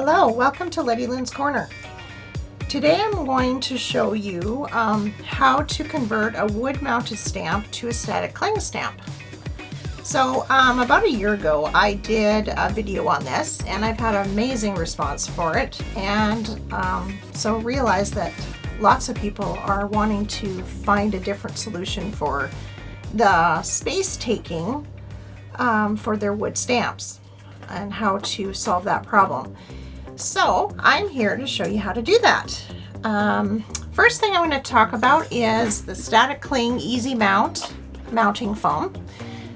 Hello, welcome to Letty Lynn's Corner. Today I'm going to show you how to convert a wood-mounted stamp to a static cling stamp. So about a year ago I did a video on this and I've had an amazing response for it, and so realized that lots of people are wanting to find a different solution for the space taking for their wood stamps and how to solve that problem. So I'm here to show you how to do that. First thing I'm going to talk about is the Static Cling Easy Mount mounting foam.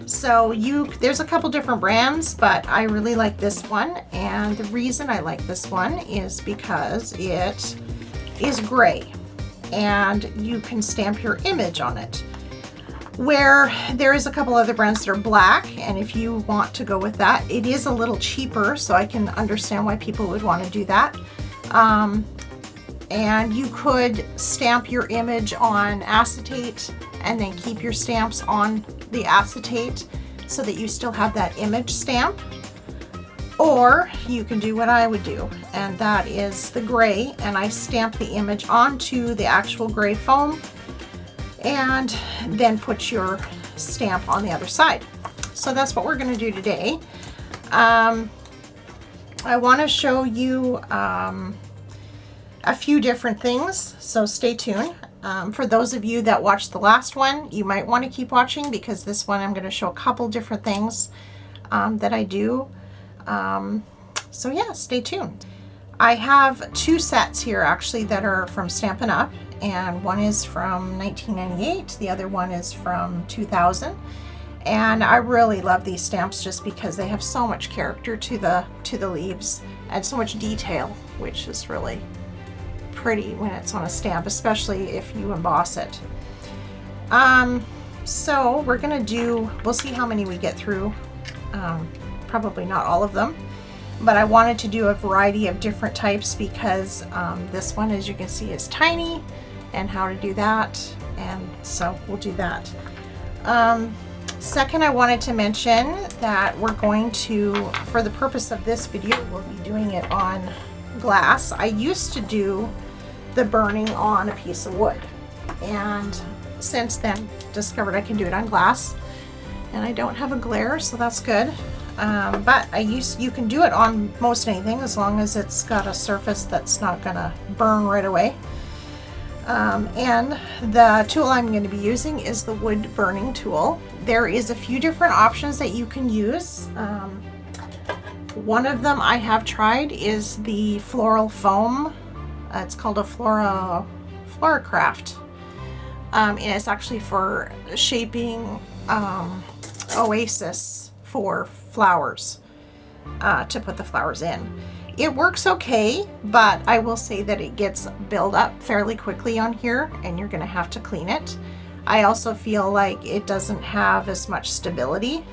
So there's a couple different brands, but I really like this one, and the reason I like this one is because it is gray and you can stamp your image on it, where there is a couple other brands that are black, and if you want to go with that, it is a little cheaper, so I can understand why people would want to do that. And you could stamp your image on acetate and then keep your stamps on the acetate so that you still have that image stamp. Or you can do what I would do, and that is the gray, and I stamp the image onto the actual gray foam and then put your stamp on the other side. So that's what we're going to do today. I want to show you a few different things, so stay tuned. For those of you that watched the last one, you might want to keep watching, because this one I'm going to show a couple different things that I do. So yeah, stay tuned. I have two sets here actually that are from Stampin' Up, and one is from 1998, the other one is from 2000. And I really love these stamps just because they have so much character to the leaves and so much detail, which is really pretty when it's on a stamp, especially if you emboss it. So we'll see how many we get through. Probably not all of them, but I wanted to do a variety of different types because this one, as you can see, is tiny, and how to do that, and so we'll do that. Second, I wanted to mention that we're going to, for the purpose of this video, we'll be doing it on glass. I used to do the burning on a piece of wood, and since then discovered I can do it on glass, and I don't have a glare, so that's good. But you can do it on most anything as long as it's got a surface that's not gonna burn right away. And the tool I'm going to be using is the wood burning tool. There is a few different options that you can use. One of them I have tried is the floral foam. It's called a Floracraft, and it's actually for shaping oasis for flowers, to put the flowers in. It works okay, but I will say that it gets built up fairly quickly on here, and you're going to have to clean it. I also feel like it doesn't have as much stability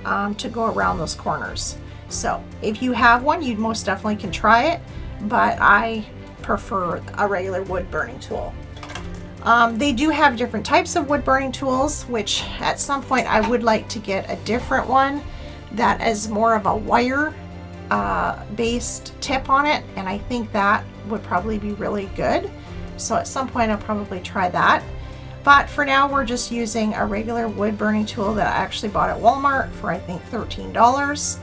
to go around those corners. So if you have one, you most definitely can try it, but I prefer a regular wood burning tool. They do have different types of wood burning tools, which at some point I would like to get a different one that is more of a wire based tip on it, and I think that would probably be really good. So at some point I'll probably try that, but for now we're just using a regular wood burning tool that I actually bought at Walmart for I think $13,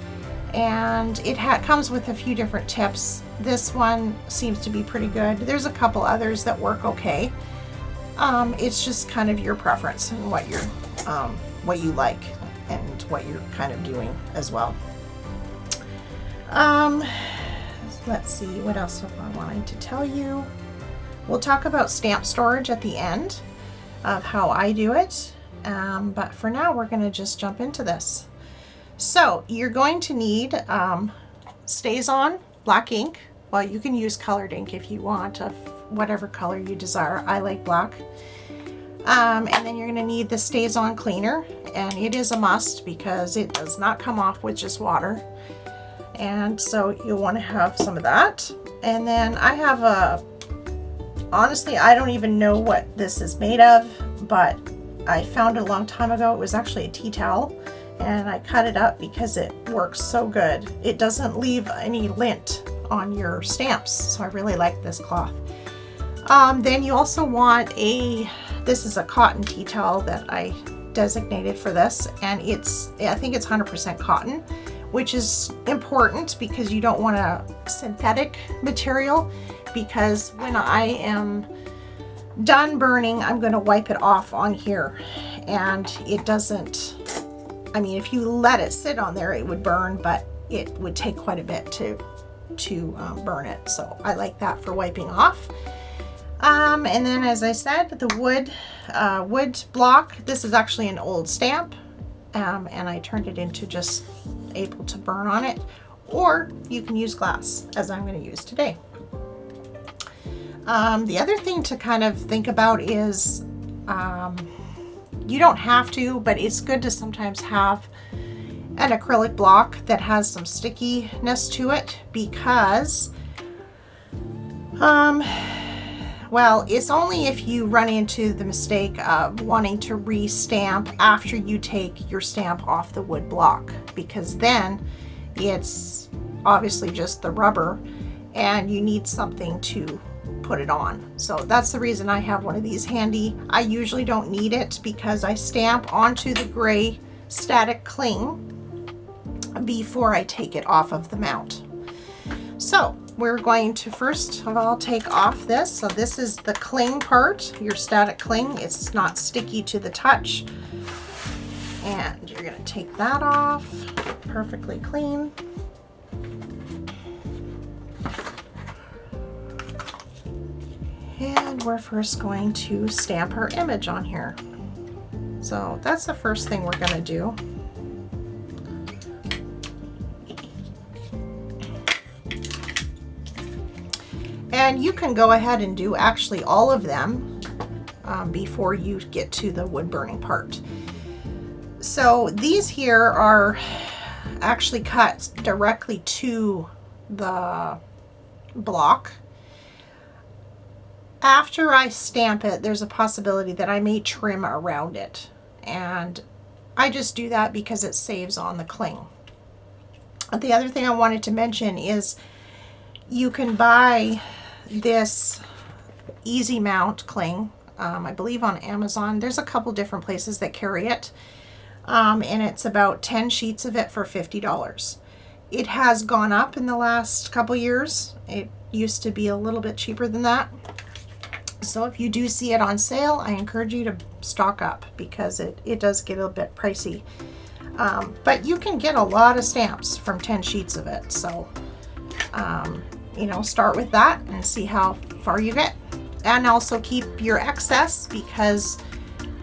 and it comes with a few different tips. This one seems to be pretty good. There's a couple others that work okay. It's just kind of your preference and what you like and what you're kind of doing as well. Let's see, what else am I wanting to tell you? We'll talk about stamp storage at the end of how I do it, but for now we're going to just jump into this. So you're going to need StazOn black ink. Well, you can use colored ink if you want, of whatever color you desire. I like black. And then you're going to need the StazOn cleaner, and it is a must because it does not come off with just water. And so you'll want to have some of that. And then I have honestly, I don't even know what this is made of, but I found it a long time ago. It was actually a tea towel, and I cut it up because it works so good. It doesn't leave any lint on your stamps. So I really like this cloth. Then you also want this is a cotton tea towel that I designated for this, and I think it's 100% cotton, which is important because you don't want a synthetic material, because when I am done burning, I'm going to wipe it off on here, and it doesn't, I mean, if you let it sit on there, it would burn, but it would take quite a bit to burn it. So I like that for wiping off. And then, as I said, the wood block. This is actually an old stamp, and I turned it into just able to burn on it, or you can use glass, as I'm going to use today. The other thing to kind of think about is, you don't have to, but it's good to sometimes have an acrylic block that has some stickiness to it, because well, it's only if you run into the mistake of wanting to re-stamp after you take your stamp off the wood block, because then it's obviously just the rubber and you need something to put it on. So that's the reason I have one of these handy. I usually don't need it because I stamp onto the gray static cling before I take it off of the mount. So we're going to first of all take off this. So this is the cling part, your static cling. It's not sticky to the touch. And you're going to take that off, perfectly clean. And we're first going to stamp our image on here. So that's the first thing we're going to do. And you can go ahead and do actually all of them before you get to the wood burning part. So these here are actually cut directly to the block. After I stamp it, there's a possibility that I may trim around it. And I just do that because it saves on the cling. The other thing I wanted to mention is you can buy this easy mount cling, I believe on Amazon. There's a couple different places that carry it, and it's about 10 sheets of it for $50. It has gone up in the last couple years. It used to be a little bit cheaper than that. So if you do see it on sale, I encourage you to stock up, because it does get a bit pricey. But you can get a lot of stamps from 10 sheets of it. So you know, start with that and see how far you get. And also keep your excess, because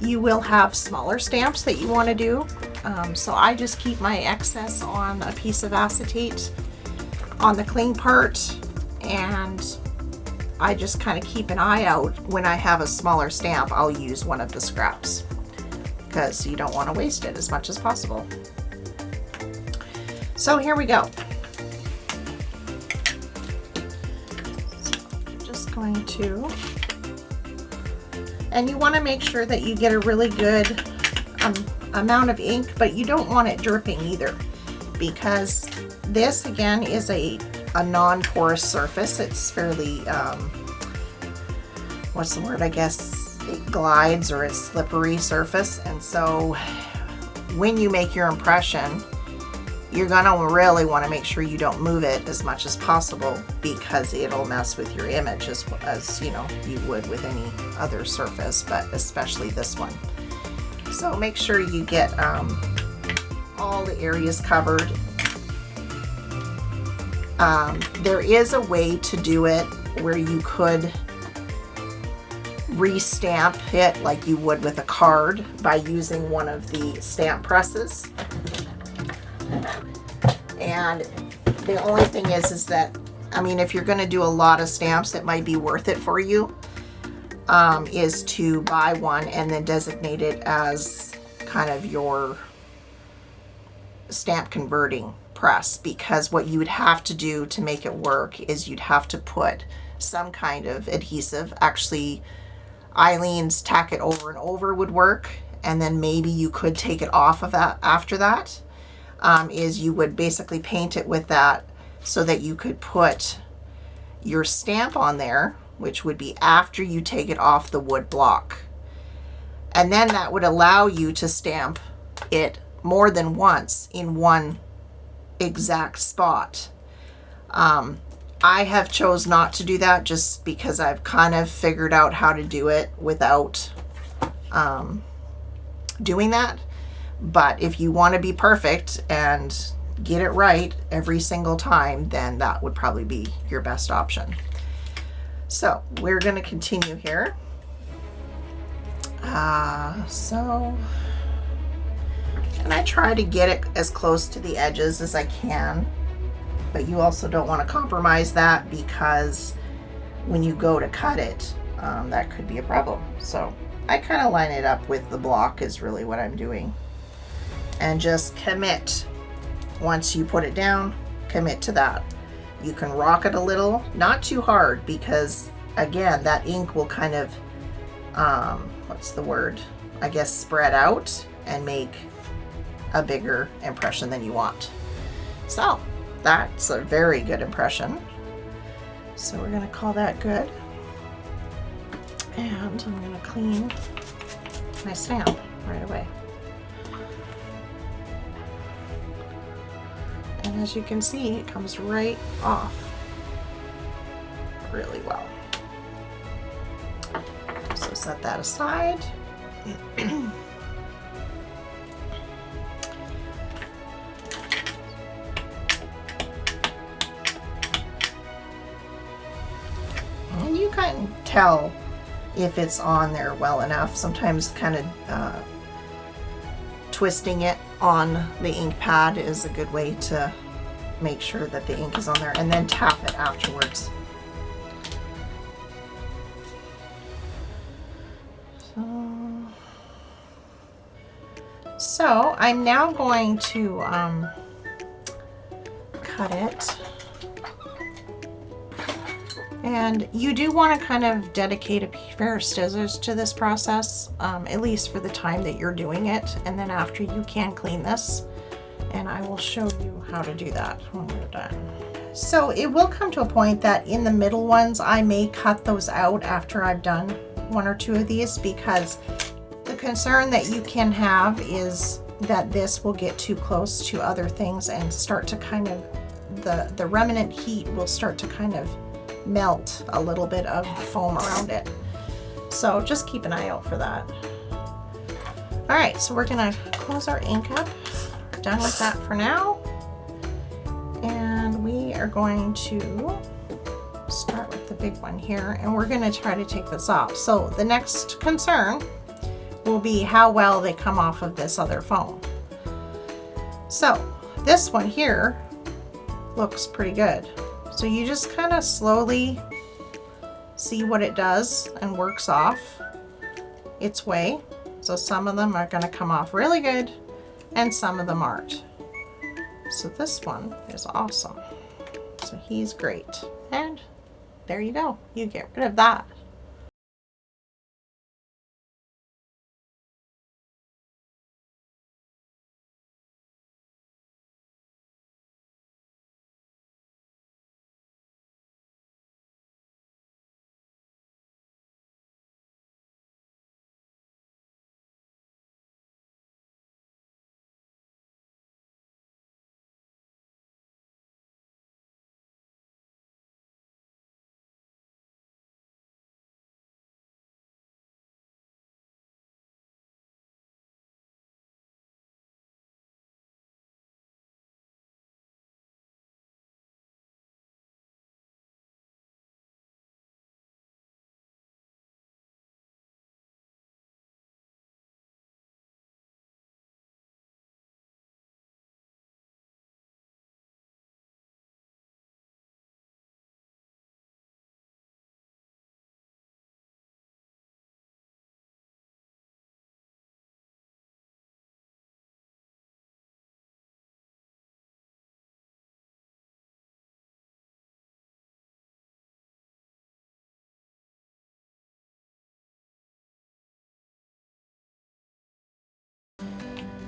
you will have smaller stamps that you want to do. So I just keep my excess on a piece of acetate on the cling part, and I just kind of keep an eye out. When I have a smaller stamp, I'll use one of the scraps, because you don't want to waste it as much as possible. So here we go. Going to, and you want to make sure that you get a really good amount of ink, but you don't want it dripping either, because this again is a non-porous surface. It's fairly what's the word, I guess it glides, or it's slippery surface. And so when you make your impression, you're gonna really want to make sure you don't move it as much as possible, because it'll mess with your image as you know you would with any other surface, but especially this one. So make sure you get all the areas covered. There is a way to do it where you could re-stamp it like you would with a card by using one of the stamp presses. And the only thing is that, I mean, if you're going to do a lot of stamps, it might be worth it for you, is to buy one and then designate it as kind of your stamp converting press, because what you would have to do to make it work is you'd have to put some kind of adhesive. Actually, Eileen's tack it over and over would work, and then maybe you could take it off of that after that. Is you would basically paint it with that so that you could put your stamp on there, which would be after you take it off the wood block. And then that would allow you to stamp it more than once in one exact spot. I have chose not to do that just because I've kind of figured out how to do it without doing that. But if you want to be perfect and get it right every single time, then that would probably be your best option. So we're going to continue here. And I try to get it as close to the edges as I can, but you also don't want to compromise that, because when you go to cut it, that could be a problem. So I kind of line it up with the block is really what I'm doing. And just commit. Once you put it down, commit to that. You can rock it a little, not too hard, because again, that ink will kind of, what's the word? I guess spread out and make a bigger impression than you want. So that's a very good impression. So we're going to call that good. And I'm going to clean my stamp right away. And as you can see, it comes right off really well. So set that aside. And you can tell if it's on there well enough. Sometimes kind of twisting it on the ink pad is a good way to make sure that the ink is on there, and then tap it afterwards. So I'm now going to cut it. And you do want to kind of dedicate a pair of scissors to this process, at least for the time that you're doing it. And then after, you can clean this, and I will show you how to do that when we're done. So it will come to a point that in the middle ones, I may cut those out after I've done one or two of these, because the concern that you can have is that this will get too close to other things and start to kind of, the remnant heat will start to kind of melt a little bit of the foam around it. So just keep an eye out for that. All right, so we're gonna close our ink up. We're done with that for now. And we are going to start with the big one here, and we're gonna try to take this off. So the next concern will be how well they come off of this other foam. So this one here looks pretty good. So you just kind of slowly see what it does and works off its way. So some of them are going to come off really good and some of them aren't. So this one is awesome. So he's great. And there you go. You get rid of that.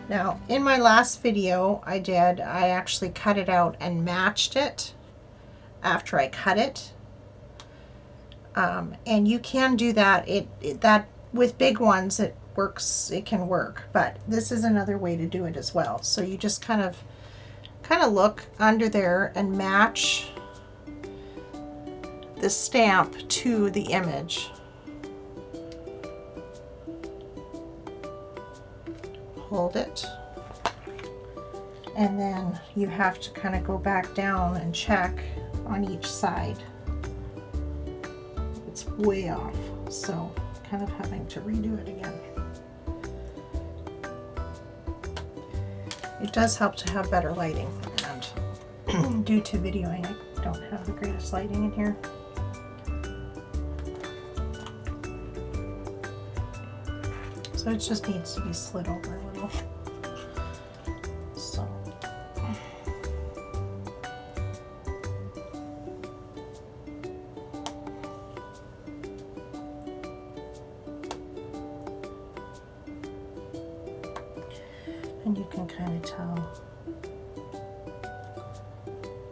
Now, in my last video I actually cut it out and matched it after I cut it. And you can do that. That with big ones, it works. It can work, but this is another way to do it as well. So you just kind of look under there and match the stamp to the image. Hold it, and then you have to kind of go back down and check on each side. It's way off, so kind of having to redo it again. It does help to have better lighting, and due to videoing, I don't have the greatest lighting in here. So it just needs to be slid over a little. So. And you can kind of tell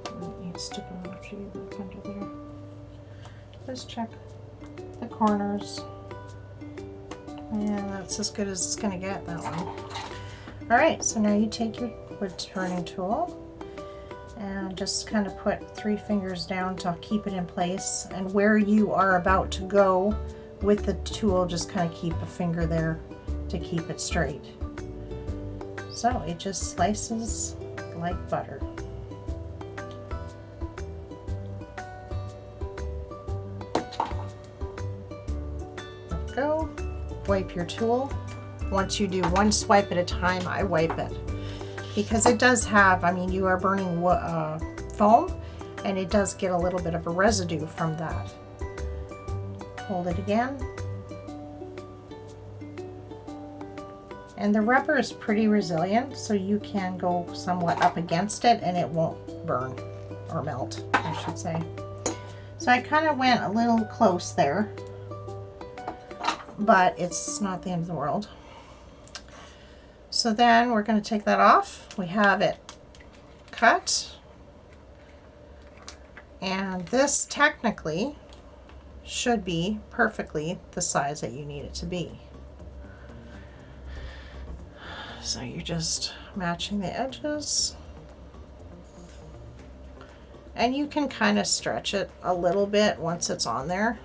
it needs to go after you look under there. Just check the corners. Yeah, that's as good as it's going to get, that one. All right, so now you take your wood turning tool and just kind of put 3 fingers down to keep it in place. And where you are about to go with the tool, just kind of keep a finger there to keep it straight. So it just slices like butter. There we go. Wipe your tool. Once you do one swipe at a time, I wipe it because it does have, I mean, you are burning foam, and it does get a little bit of a residue from that. Hold it again. And the rubber is pretty resilient, so you can go somewhat up against it and it won't burn or melt, I should say. So I kind of went a little close there, but it's not the end of the world. So then we're going to take that off. We have it cut, and this technically should be perfectly the size that you need it to be. So you're just matching the edges, and you can kind of stretch it a little bit once it's on there.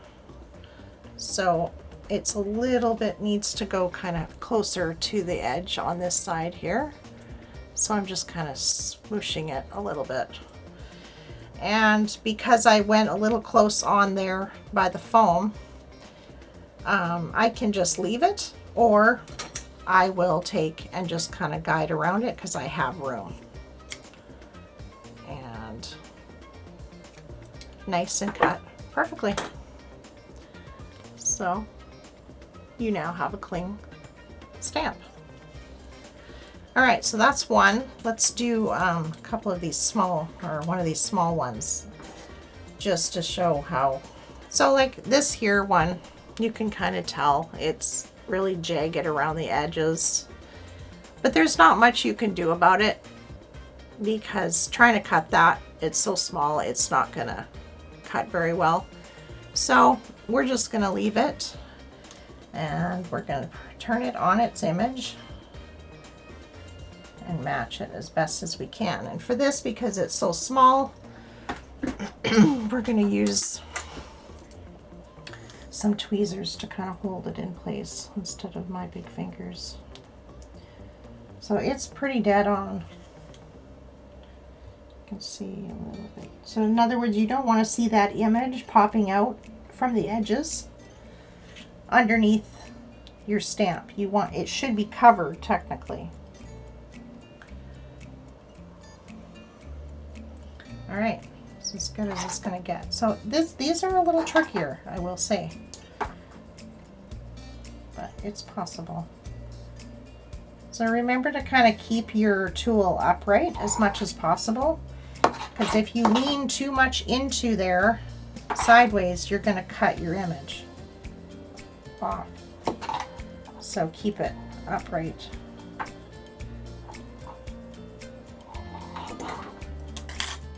So it's a little bit needs to go kind of closer to the edge on this side here. So I'm just kind of smooshing it a little bit. And because I went a little close on there by the foam, I can just leave it, or I will take and just kind of guide around it because I have room. And nice and cut perfectly. So you now have a clean stamp. All right, so that's one. Let's do a couple of these small, or one of these small ones, just to show how. So like this here one, you can kind of tell it's really jagged around the edges, but there's not much you can do about it because trying to cut that, it's so small, it's not gonna cut very well. So we're just gonna leave it, and we're gonna turn it on its image and match it as best as we can. And for this, because it's so small, we're going to use some tweezers to kind of hold it in place instead of my big fingers. So it's pretty dead on. You can see a little bit. So in other words, you don't want to see that image popping out from the edges underneath your stamp. You want, it should be covered technically. All right, it's as good as it's going to get. So these are a little trickier, I will say, but it's possible. So remember to kind of keep your tool upright as much as possible, because if you lean too much into there sideways, you're going to cut your image off. So keep it upright.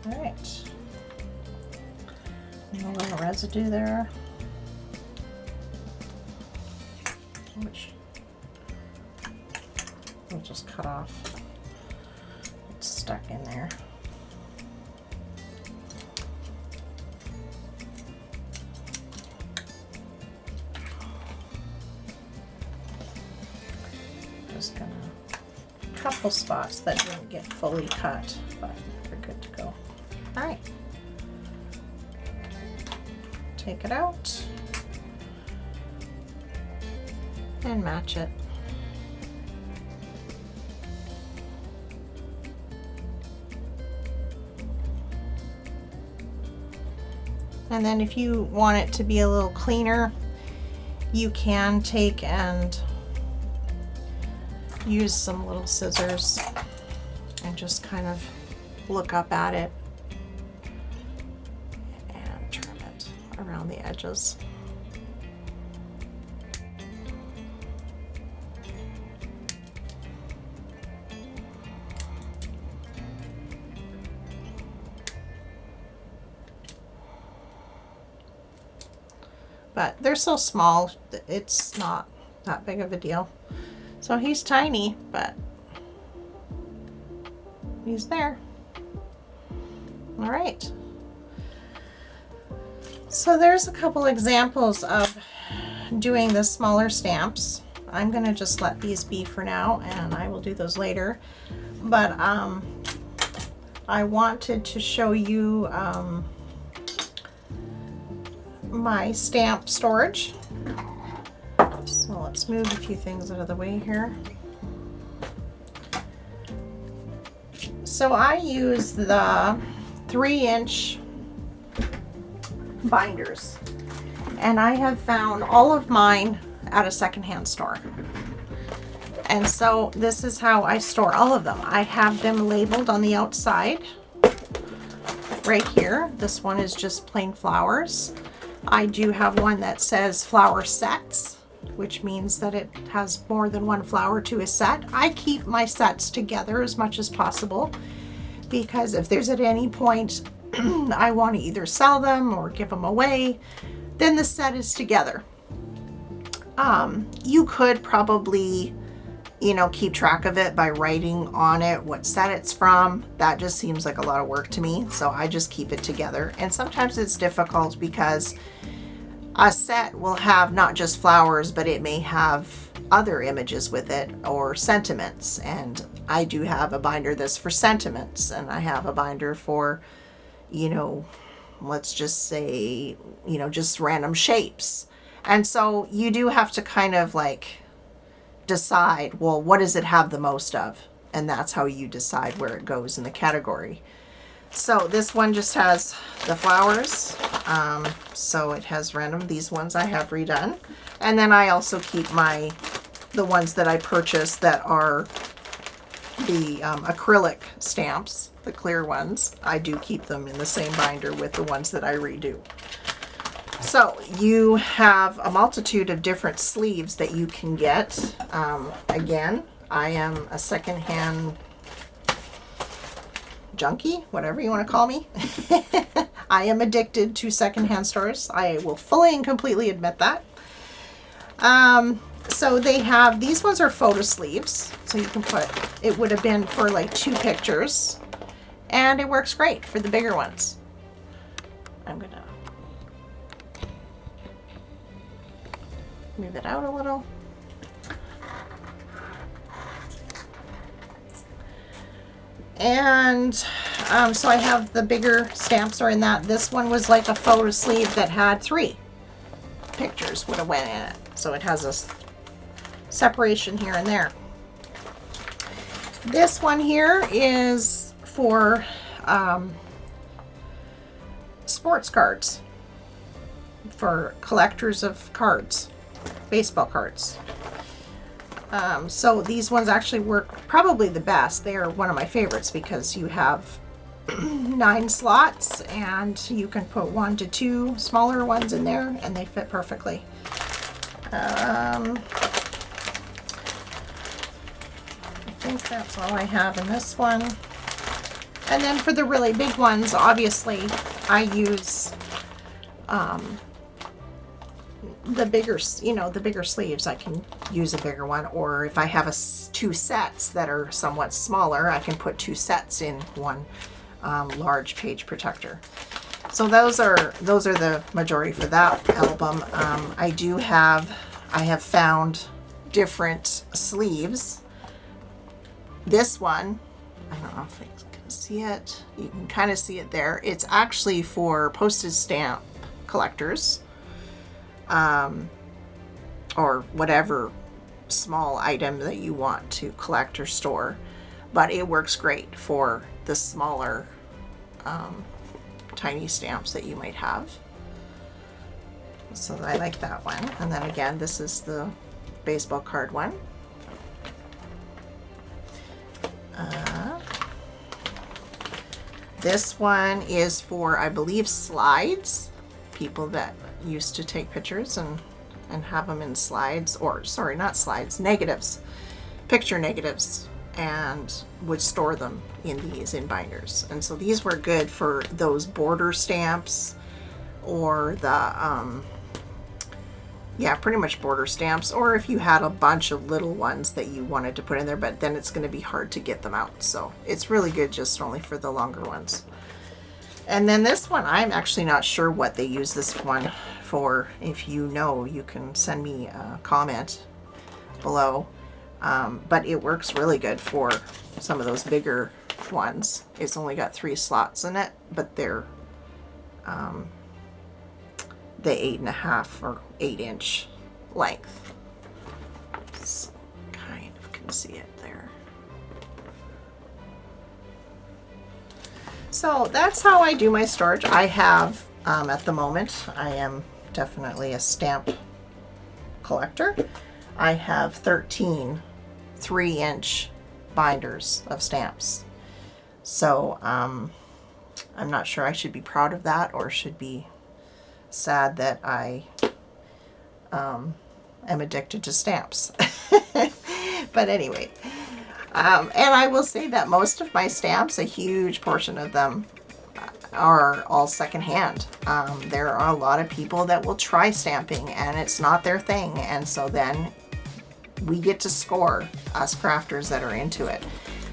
All right. A little residue there. It's stuck in there. Just gonna, a couple spots that didn't get fully cut, but we're good to go. All right. Take it out and match it. And then if you want it to be a little cleaner, you can take and use some little scissors and just kind of look up at it and trim it around the edges. But they're so small, it's not that big of a deal. So he's tiny, but he's there. All right. So there's a couple examples of doing the smaller stamps. I'm gonna just let these be for now, and I will do those later. But I wanted to show you my stamp storage. So let's move a few things out of the way here. So I use the 3-inch binders, and I have found all of mine at a secondhand store. And so this is how I store all of them. I have them labeled on the outside right here. This one is just plain flowers. I do have one that says flower sets, which means that it has more than one flower to a set. I keep my sets together as much as possible, because if there's at any point I want to either sell them or give them away, then the set is together. You could probably, you know, keep track of it by writing on it what set it's from. That just seems like a lot of work to me, so I just keep it together. And sometimes it's difficult because a set will have not just flowers, but it may have other images with it or sentiments. And I do have a binder that's for sentiments, and I have a binder for, you know, let's just say, you know, just random shapes. And so you do have to kind of like decide, well, what does it have the most of? And that's how you decide where it goes in the category. So this one just has the flowers. So it has random, these ones I have redone. And then I also keep the ones that I purchased that are the acrylic stamps, the clear ones. I do keep them in the same binder with the ones that I redo. So you have a multitude of different sleeves that you can get. Again, I am a secondhand junkie, whatever you want to call me. I am addicted to secondhand stores. I will fully and completely admit that. So they have, these ones are photo sleeves. So you can put, it would have been for like 2 pictures, and it works great for the bigger ones. I'm gonna move it out a little. And so I have the bigger stamps are in that. This one was like a photo sleeve that had 3 pictures would have went in it. So it has a separation here and there. This one here is for sports cards, for collectors of cards, baseball cards. So these ones actually work probably the best. They are one of my favorites because you have 9 slots, and you can put 1 to 2 smaller ones in there, and they fit perfectly. I think that's all I have in this one. And then for the really big ones, obviously I use the bigger, you know, the bigger sleeves, I can use a bigger one. Or if I have two sets that are somewhat smaller, I can put 2 sets in one large page protector. So those are the majority for that album. I have found different sleeves. This one, I don't know if you can see it. You can kind of see it there. It's actually for postage stamp collectors, or whatever small item that you want to collect or store. But it works great for the smaller, tiny stamps that you might have. So I like that one. And then again, this is the baseball card one. This one is for, I believe, slides. People that used to take pictures and have them in slides, or sorry, not slides, negatives, picture negatives, and would store them in binders. And so these were good for those border stamps, or the yeah, pretty much border stamps, or if you had a bunch of little ones that you wanted to put in there, but then it's going to be hard to get them out. So it's really good just only for the longer ones. And then this one, I'm actually not sure what they use this one for. If you know, you can send me a comment below. But it works really good for some of those bigger ones. It's only got 3 slots in it, but they're the 8.5 or 8-inch length. So kind of can see it there. So that's how I do my storage. I have, at the moment, I am definitely a stamp collector. I have 13 3-inch binders of stamps. So I'm not sure I should be proud of that or should be sad that I am addicted to stamps. But anyway, and I will say that most of my stamps, a huge portion of them, are all secondhand. There are a lot of people that will try stamping and it's not their thing, and so then we get to score, us crafters that are into it.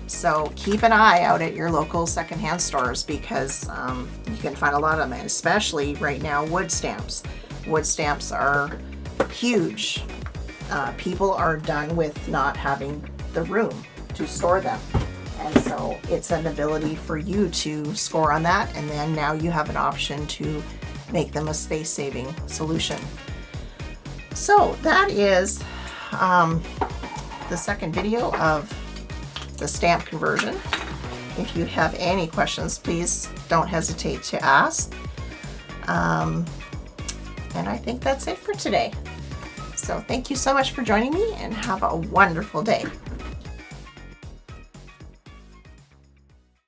So keep an eye out at your local secondhand stores, because you can find a lot of them, especially right now, wood stamps. Wood stamps are huge. People are done with not having the room to store them. And so it's an ability for you to score on that, and then now you have an option to make them a space-saving solution. So that is the second video of the stamp conversion. If you have any questions, please don't hesitate to ask. And I think that's it for today. So thank you so much for joining me, and have a wonderful day.